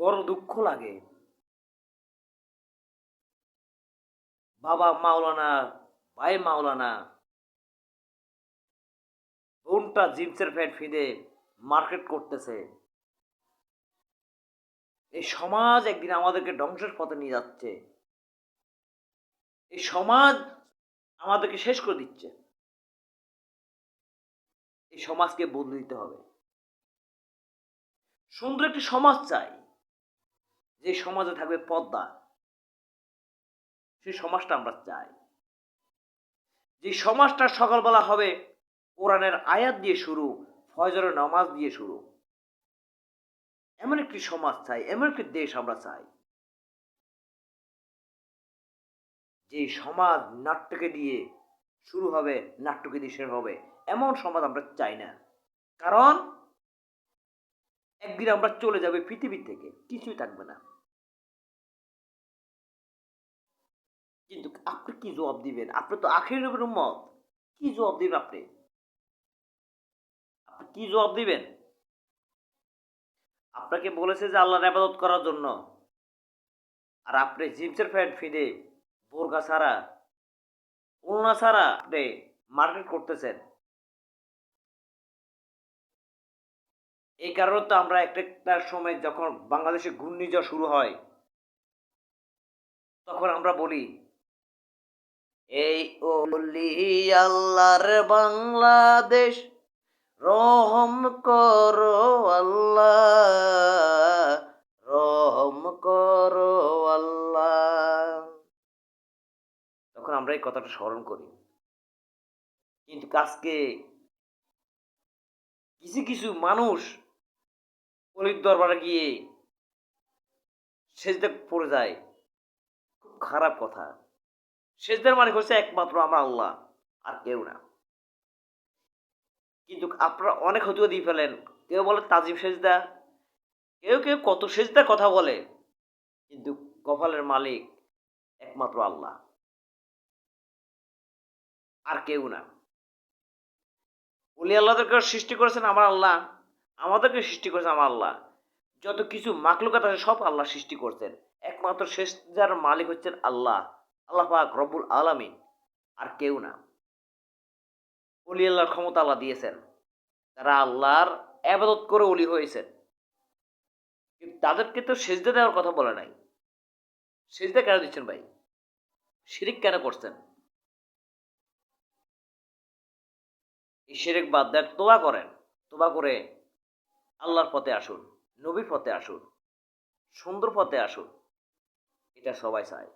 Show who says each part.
Speaker 1: বড় দুঃখ লাগে। বাবা মাওলানা, ভাই মাওলানা, বোনটা জিন্সের প্যান্ট ফিদে মার্কেট করতেছে। এই সমাজ একদিন আমাদেরকে ধ্বংসের পথে নিয়ে যাচ্ছে। এই সমাজ আমাদেরকে শেষ করে দিচ্ছে। এই সমাজকে বদলে দিতে হবে। সুন্দর একটি সমাজ চাই, যে সমাজে থাকবে পর্দা। সেই সমাজটা আমরা চাই। যে সমাজটা সকালবেলা হবে কোরআনের আয়াত দিয়ে শুরু, ফজরের নামাজ দিয়ে শুরু। এমন একটি সমাজ চাই, এমন একটি দেশ আমরা চাই, যে সমাজ নাট্যকে দিয়ে শুরু হবে, নাট্যকে দিয়ে শেষ হবে। এমন সমাজ আমরা চাই না। কারণ একদিন আমরা চলে যাবে পৃথিবী থেকে, কিছুই থাকবে না। কিন্তু আপনি কি জবাব দিবেন? আপনি তো আখির নবীর উম্মত। কি জবাব দিবেন আপনি? আপনি কি জবাব দিবেন? আপনাকে বলেছে যে আল্লাহর ইবাদত করার জন্য, আর আপনি জিন্সের প্যান্ট ফিদে বোরকা ছাড়া, ওড়না ছাড়া আপনি মার্কেট করতেছেন। এই কারণে তো আমরা একটা সময় যখন বাংলাদেশে ঘূর্ণিঝড় শুরু হয়, তখন আমরা বলি, এই ওলি আল্লাহর বাংলাদেশ, রহম করো আল্লাহ, রহম করো আল্লাহ। তখন আমরা এই কথাটা স্মরণ করি। কিন্তু আজকে কিছু কিছু মানুষ অলির দরবারে গিয়ে সেজদা পড়ে যায়। খুব খারাপ কথা। সেজদার মালিক হচ্ছে একমাত্র আমরা আল্লাহ, আর কেউ না। কিন্তু আপনারা অনেক হয়তো দিয়ে ফেলেন। কেউ বলে তাজিম সেজদা, কেউ কেউ কত সেজদার কথা বলে। কিন্তু কপালের মালিক একমাত্র আল্লাহ, আর কেউ না। ওলি আল্লাহদেরকে সৃষ্টি করেছেন আমার আল্লাহ, আমাদেরকে সৃষ্টি করেছেন আমার আল্লাহ। যত কিছু মাখলুকাত আছে সব আল্লাহ সৃষ্টি করছেন। একমাত্র সেজদার মালিক হচ্ছেন আল্লাহ, আল্লাহ পাক রব্বুল আলামিন, আর কেউ না। ওলি আল্লাহর ক্ষমতা আল্লাহ দিয়েছেন, তারা আল্লাহর ইবাদত করে ওলি হয়েছেন। কিন্তু তাদেরকে তো সেজদা দেওয়ার কথা বলে নাই। সেজদা কেন দিচ্ছেন ভাই? শিরিক কেন করছেন? এই শিরিক বাদ দেন, তোবা করেন। তোবা করে আল্লাহর পথে আসুন, নবীর পথে আসুন, সুন্দর পথে আসুন। এটা সবাই চায়।